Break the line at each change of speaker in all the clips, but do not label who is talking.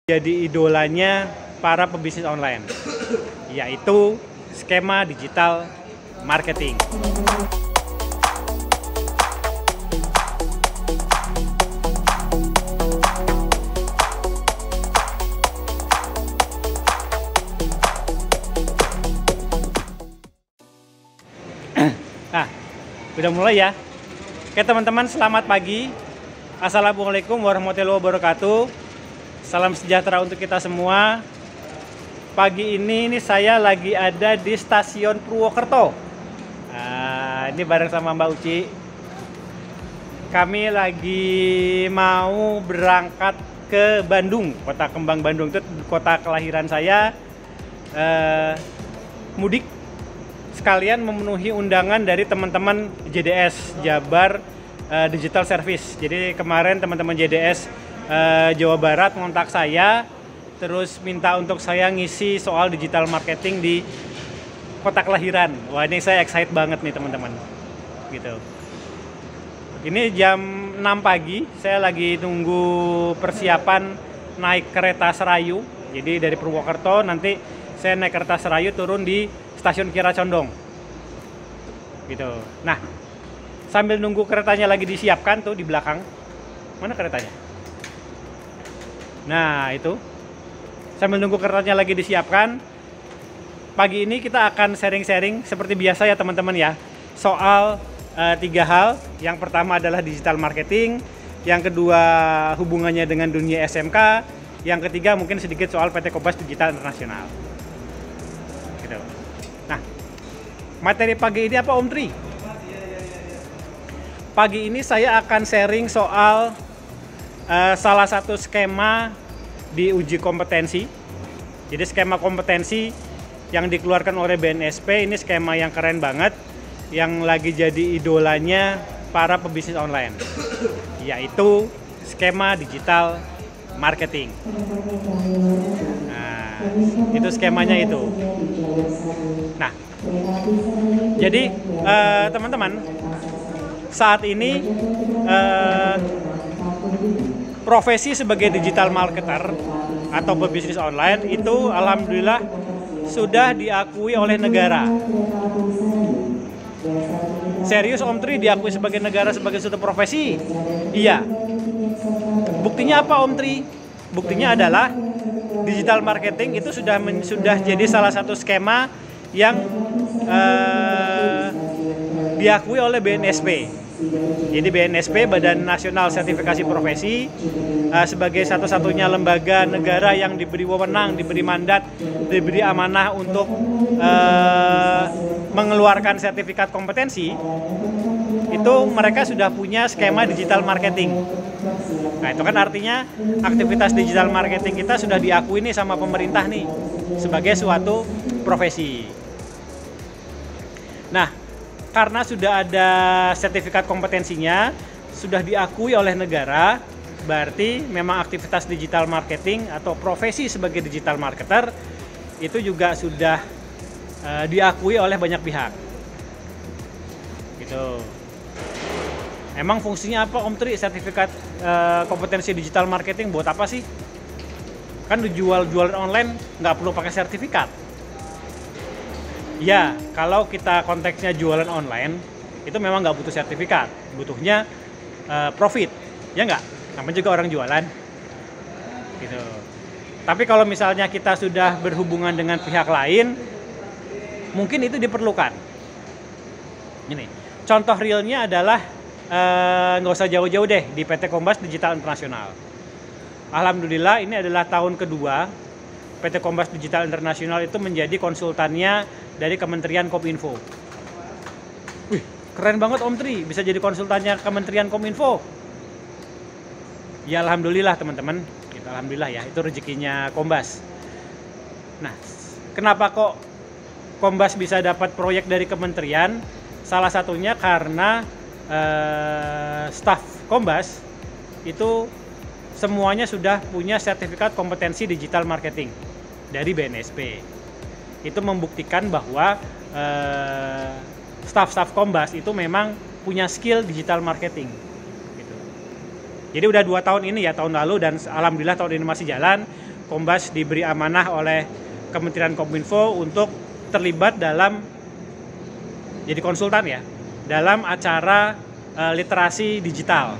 Jadi idolanya para pebisnis online, yaitu skema digital marketing. Nah, udah mulai ya. Oke teman-teman, selamat pagi. Assalamualaikum warahmatullahi wabarakatuh. Salam sejahtera untuk kita semua. Pagi ini saya lagi ada di stasiun Purwokerto. Nah, ini bareng sama Mbak Uci. Kami lagi mau berangkat ke Bandung, Kota Kembang Bandung, itu kota kelahiran saya. Mudik sekalian memenuhi undangan dari teman-teman JDS, Jabar Digital Service. Jadi kemarin teman-teman JDS Jawa Barat ngontak saya, terus minta untuk saya ngisi soal digital marketing di kota kelahiran. Wah, ini saya excited banget nih teman-teman. Gitu. Ini jam 6 pagi, saya lagi nunggu persiapan naik kereta Serayu. Jadi dari Purwokerto nanti saya naik kereta Serayu turun di stasiun Kiara Condong. Gitu. Nah, sambil nunggu keretanya lagi disiapkan tuh di belakang. Mana keretanya? Nah, itu. Sambil nunggu keretanya lagi disiapkan, pagi ini kita akan sharing-sharing seperti biasa ya teman-teman ya. Soal 3 hal. Yang pertama adalah digital marketing, yang kedua hubungannya dengan dunia SMK, yang ketiga mungkin sedikit soal PT Kompas Digital Internasional. Gitu. Nah, materi pagi ini apa Om Tri? Pagi ini saya akan sharing soal salah satu skema di uji kompetensi. Jadi skema kompetensi yang dikeluarkan oleh BNSP ini skema yang keren banget, yang lagi jadi idolanya para pebisnis online, yaitu skema digital marketing. Nah, itu skemanya itu. Nah, jadi teman-teman, saat ini profesi sebagai digital marketer atau pebisnis online itu alhamdulillah sudah diakui oleh negara. Serius Om Tri, diakui sebagai negara sebagai suatu profesi? Iya. Buktinya apa Om Tri? Buktinya adalah digital marketing itu sudah jadi salah satu skema yang diakui oleh BNSP. Jadi BNSP, Badan Nasional Sertifikasi Profesi, sebagai satu-satunya lembaga negara yang diberi wewenang, diberi mandat, diberi amanah untuk mengeluarkan sertifikat kompetensi, itu mereka sudah punya skema digital marketing. Nah, itu kan artinya aktivitas digital marketing kita sudah diakui nih sama pemerintah nih sebagai suatu profesi. Nah, karena sudah ada sertifikat kompetensinya, sudah diakui oleh negara, berarti memang aktivitas digital marketing atau profesi sebagai digital marketer itu juga sudah diakui oleh banyak pihak. Gitu. Emang fungsinya apa Om Tri, sertifikat kompetensi digital marketing buat apa sih? Kan jualan online nggak perlu pakai sertifikat. Ya, kalau kita konteksnya jualan online, itu memang nggak butuh sertifikat, butuhnya profit, ya nggak? Namanya juga orang jualan, gitu. Tapi kalau misalnya kita sudah berhubungan dengan pihak lain, mungkin itu diperlukan. Ini, contoh realnya adalah nggak usah jauh-jauh deh, di PT Kompas Digital Internasional. Alhamdulillah ini adalah tahun kedua PT Kompas Digital Internasional itu menjadi konsultannya dari Kementerian Kominfo. Wih, keren banget Om Tri, bisa jadi konsultannya Kementerian Kominfo. Ya alhamdulillah teman-teman, alhamdulillah ya, itu rezekinya Kombas. Nah, kenapa kok Kombas bisa dapat proyek dari kementerian? Salah satunya karena staf Kombas itu semuanya sudah punya sertifikat kompetensi digital marketing dari BNSP. Itu membuktikan bahwa staf-staf Kombas itu memang punya skill digital marketing. Gitu. Jadi udah 2 tahun ini ya, tahun lalu dan alhamdulillah tahun ini masih jalan. Kombas diberi amanah oleh Kementerian Kominfo untuk terlibat dalam jadi konsultan ya dalam acara literasi digital.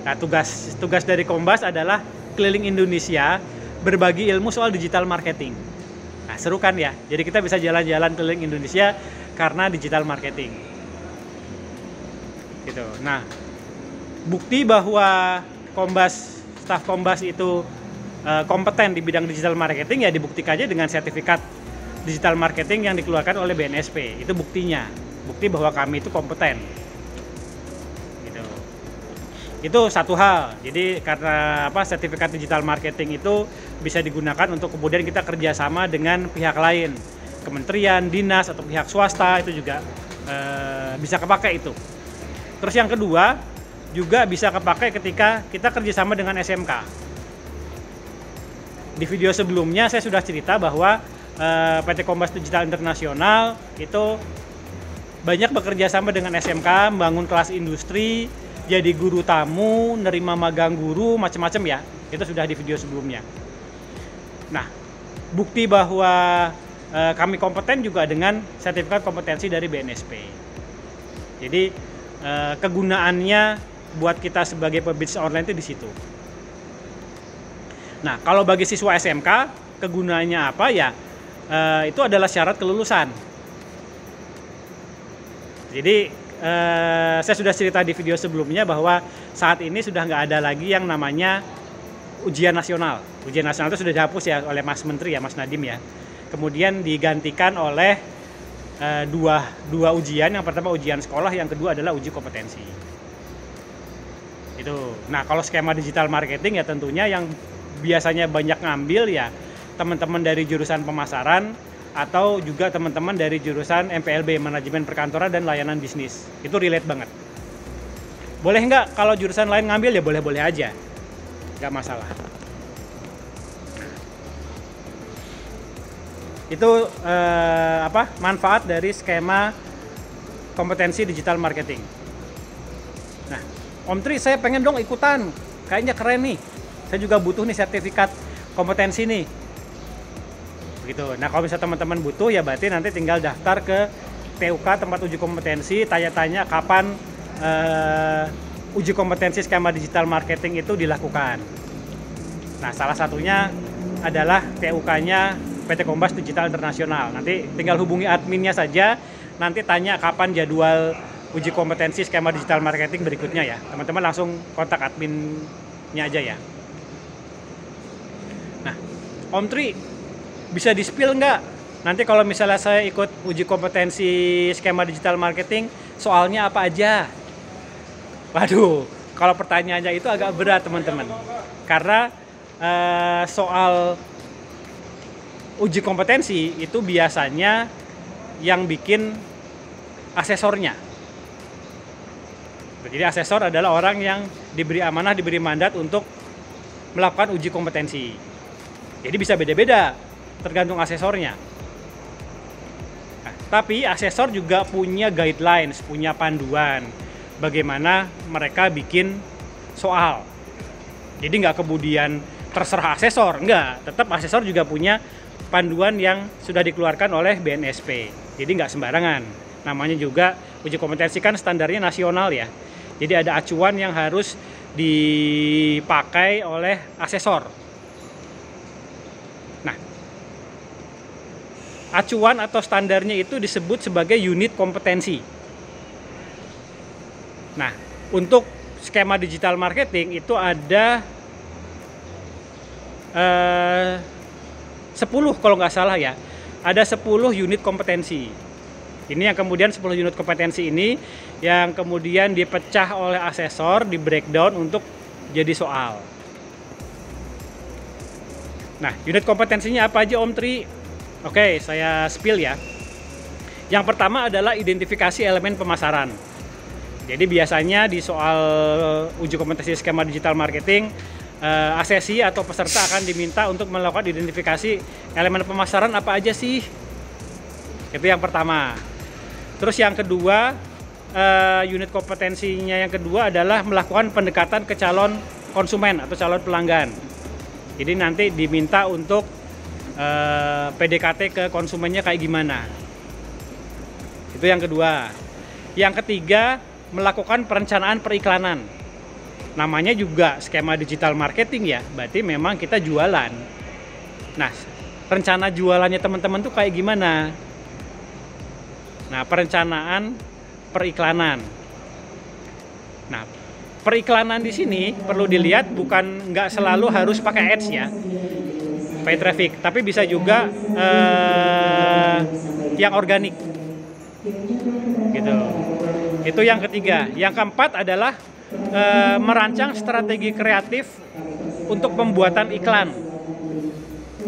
Nah, tugas dari Kombas adalah keliling Indonesia berbagi ilmu soal digital marketing. Nah, seru kan ya? Jadi kita bisa jalan-jalan keliling Indonesia karena digital marketing. Gitu. Nah, bukti bahwa staf Kombas itu kompeten di bidang digital marketing ya dibuktikan aja dengan sertifikat digital marketing yang dikeluarkan oleh BNSP. Itu buktinya. Bukti bahwa kami itu kompeten. Itu satu hal. Jadi karena sertifikat digital marketing itu bisa digunakan untuk kemudian kita kerjasama dengan pihak lain, kementerian, dinas atau pihak swasta itu juga bisa kepakai itu. Terus yang kedua juga bisa kepakai ketika kita kerjasama dengan SMK. Di video sebelumnya saya sudah cerita bahwa PT Kombas Digital Internasional itu banyak bekerja sama dengan SMK, membangun kelas industri, jadi guru tamu, nerima magang guru, macam-macam ya. Itu sudah di video sebelumnya. Nah, bukti bahwa kami kompeten juga dengan sertifikat kompetensi dari BNSP. Jadi kegunaannya buat kita sebagai pebisnis online itu di situ. Nah, kalau bagi siswa SMK, kegunaannya apa ya? Itu adalah syarat kelulusan. Jadi saya sudah cerita di video sebelumnya bahwa saat ini sudah nggak ada lagi yang namanya ujian nasional. Ujian nasional itu sudah dihapus ya oleh Mas Menteri ya, Mas Nadiem ya. Kemudian digantikan oleh dua ujian. Yang pertama ujian sekolah, yang kedua adalah uji kompetensi. Itu. Nah, kalau skema digital marketing ya tentunya yang biasanya banyak ngambil ya teman-teman dari jurusan pemasaran atau juga teman-teman dari jurusan MPLB, Manajemen Perkantoran dan Layanan Bisnis. Itu relate banget. Boleh nggak kalau jurusan lain ngambil ya boleh-boleh aja. Nggak masalah. Itu manfaat dari skema kompetensi digital marketing. Nah, Om Tri saya pengen dong ikutan. Kayaknya keren nih. Saya juga butuh nih sertifikat kompetensi nih. Begitu. Nah, kalau misalnya teman-teman butuh ya berarti nanti tinggal daftar ke TUK tempat uji kompetensi, tanya-tanya kapan uji kompetensi skema digital marketing itu dilakukan. Nah, salah satunya adalah TUK-nya PT Kombas Digital Internasional. Nanti tinggal hubungi adminnya saja, nanti tanya kapan jadwal uji kompetensi skema digital marketing berikutnya ya. Teman-teman langsung kontak adminnya aja ya. Nah, Om Tri bisa di-spill nggak? Nanti kalau misalnya saya ikut uji kompetensi skema digital marketing, soalnya apa aja? Waduh, kalau pertanyaannya itu agak berat teman-teman. Karena soal uji kompetensi itu biasanya yang bikin asesornya. Jadi asesor adalah orang yang diberi amanah, diberi mandat untuk melakukan uji kompetensi. Jadi bisa beda-beda. Tergantung asesornya. Nah, tapi asesor juga punya guidelines, punya panduan bagaimana mereka bikin soal. Jadi nggak kemudian terserah asesor, enggak. Tetap asesor juga punya panduan yang sudah dikeluarkan oleh BNSP. Jadi nggak sembarangan. Namanya juga uji kompetensi kan standarnya nasional ya. Jadi ada acuan yang harus dipakai oleh asesor. Acuan atau standarnya itu disebut sebagai unit kompetensi. Nah, untuk skema digital marketing itu ada 10 kalau nggak salah ya. Ada 10 unit kompetensi. Ini yang kemudian 10 unit kompetensi ini yang kemudian dipecah oleh asesor, di breakdown untuk jadi soal. Nah, unit kompetensinya apa aja Om Tri? Oke, saya spill ya. Yang pertama adalah identifikasi elemen pemasaran. Jadi biasanya di soal uji kompetensi skema digital marketing, asesi atau peserta akan diminta untuk melakukan identifikasi elemen pemasaran apa aja sih. Itu yang pertama. Terus yang kedua, unit kompetensinya yang kedua adalah melakukan pendekatan ke calon konsumen atau calon pelanggan. Jadi nanti diminta untuk PDKT ke konsumennya kayak gimana. Itu yang kedua. Yang ketiga, melakukan perencanaan periklanan. Namanya juga skema digital marketing ya, berarti memang kita jualan. Nah, rencana jualannya teman-teman tuh kayak gimana? Nah, perencanaan periklanan. Nah, periklanan di sini perlu dilihat bukan nggak selalu harus pakai ads ya, pay traffic, tapi bisa juga yang organik, gitu. Itu yang ketiga. Yang keempat adalah merancang strategi kreatif untuk pembuatan iklan.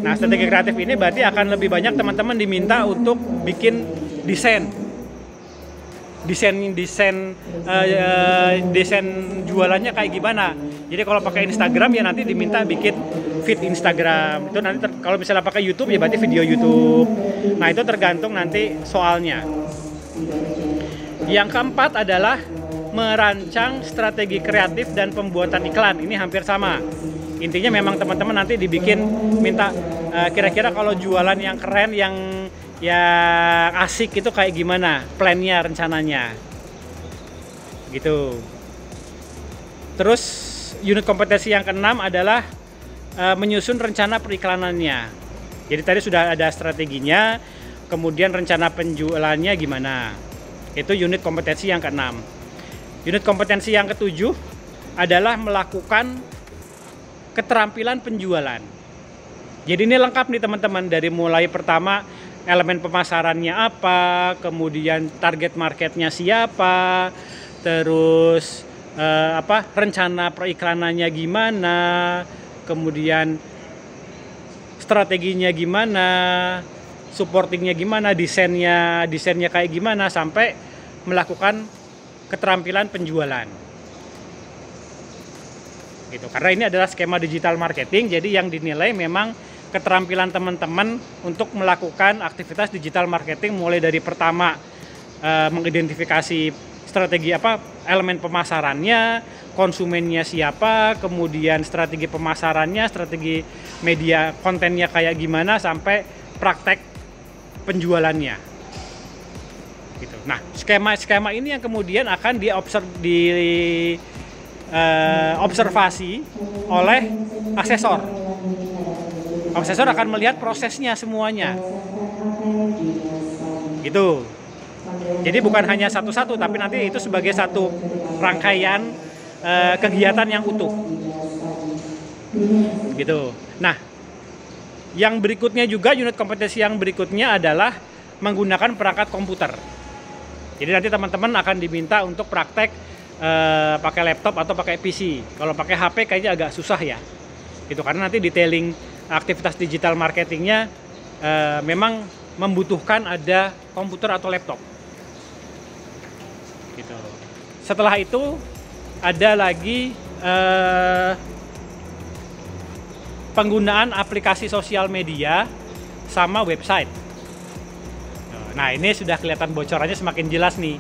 Nah, strategi kreatif ini berarti akan lebih banyak teman-teman diminta untuk bikin desain jualannya kayak gimana. Jadi kalau pakai Instagram ya nanti diminta bikin feed Instagram. Itu nanti kalau misalnya pakai YouTube ya berarti video YouTube. Nah, itu tergantung nanti soalnya. Yang keempat adalah merancang strategi kreatif dan pembuatan iklan. Ini hampir sama. Intinya memang teman-teman nanti dibikin minta kira-kira kalau jualan yang keren, yang asik itu kayak gimana plannya, rencananya gitu. Terus unit kompetensi yang keenam adalah menyusun rencana periklanannya. Jadi tadi sudah ada strateginya, kemudian rencana penjualannya gimana. Itu unit kompetensi yang keenam. Unit kompetensi yang ketujuh adalah melakukan keterampilan penjualan. Jadi ini lengkap nih teman-teman, dari mulai pertama elemen pemasarannya apa, kemudian target marketnya siapa, terus rencana periklanannya gimana, kemudian strateginya gimana, supportingnya gimana, desainnya kayak gimana, sampai melakukan keterampilan penjualan. Gitu. Karena ini adalah skema digital marketing, jadi yang dinilai memang keterampilan teman-teman untuk melakukan aktivitas digital marketing, mulai dari pertama mengidentifikasi strategi elemen pemasarannya, konsumennya siapa, kemudian strategi pemasarannya, strategi media kontennya kayak gimana, sampai praktek penjualannya. Gitu. Nah, skema ini yang kemudian akan diobservasi oleh asesor. Asesor akan melihat prosesnya semuanya. Gitu. Jadi bukan hanya satu-satu, tapi nanti itu sebagai satu rangkaian kegiatan yang utuh. Gitu. Nah, yang berikutnya juga, unit kompetensi yang berikutnya adalah menggunakan perangkat komputer. Jadi nanti teman-teman akan diminta untuk praktek pakai laptop atau pakai PC. Kalau pakai HP kayaknya agak susah ya. Gitu, karena nanti detailing aktivitas digital marketingnya memang membutuhkan ada komputer atau laptop. Gitu. Setelah itu ada lagi penggunaan aplikasi sosial media sama website. Nah, ini sudah kelihatan bocorannya semakin jelas nih.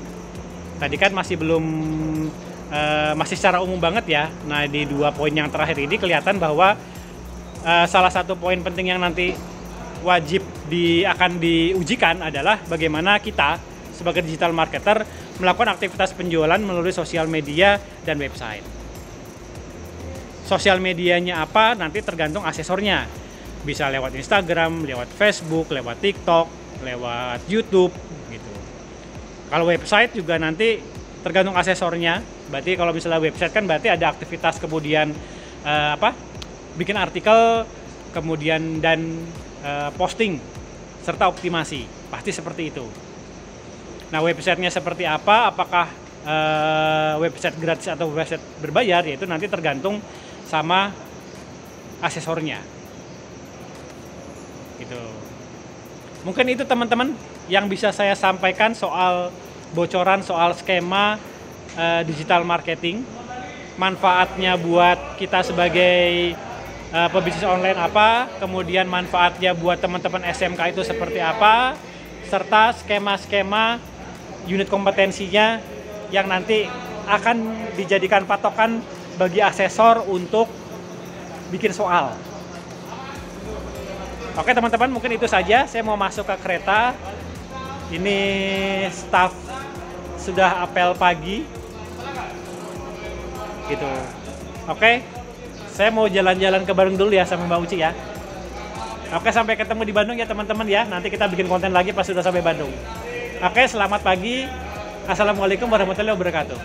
Tadi kan masih secara umum banget ya. Nah, di 2 poin yang terakhir ini kelihatan bahwa salah satu poin penting yang nanti wajib akan diujikan adalah bagaimana kita sebagai digital marketer melakukan aktivitas penjualan melalui sosial media dan website. Sosial medianya apa nanti tergantung asesornya. Bisa lewat Instagram, lewat Facebook, lewat TikTok, lewat YouTube gitu. Kalau website juga nanti tergantung asesornya. Berarti kalau misalnya website kan berarti ada aktivitas, kemudian bikin artikel, kemudian dan posting serta optimasi. Pasti seperti itu. Nah, websitenya seperti apa? Apakah website gratis atau website berbayar? Yaitu nanti tergantung sama asesornya. Gitu. Mungkin itu teman-teman yang bisa saya sampaikan soal bocoran soal skema digital marketing. Manfaatnya buat kita sebagai pebisnis online apa, kemudian manfaatnya buat teman-teman SMK itu seperti apa, serta skema-skema unit kompetensinya yang nanti akan dijadikan patokan bagi asesor untuk bikin soal. Oke teman-teman, mungkin itu saja. Saya mau masuk ke kereta. Ini staff sudah apel pagi. Gitu. Oke. Saya mau jalan-jalan ke Bandung dulu ya sama Mbak Uci ya. Oke, sampai ketemu di Bandung ya teman-teman ya. Nanti kita bikin konten lagi pas sudah sampai Bandung. Oke, selamat pagi. Assalamualaikum warahmatullahi wabarakatuh.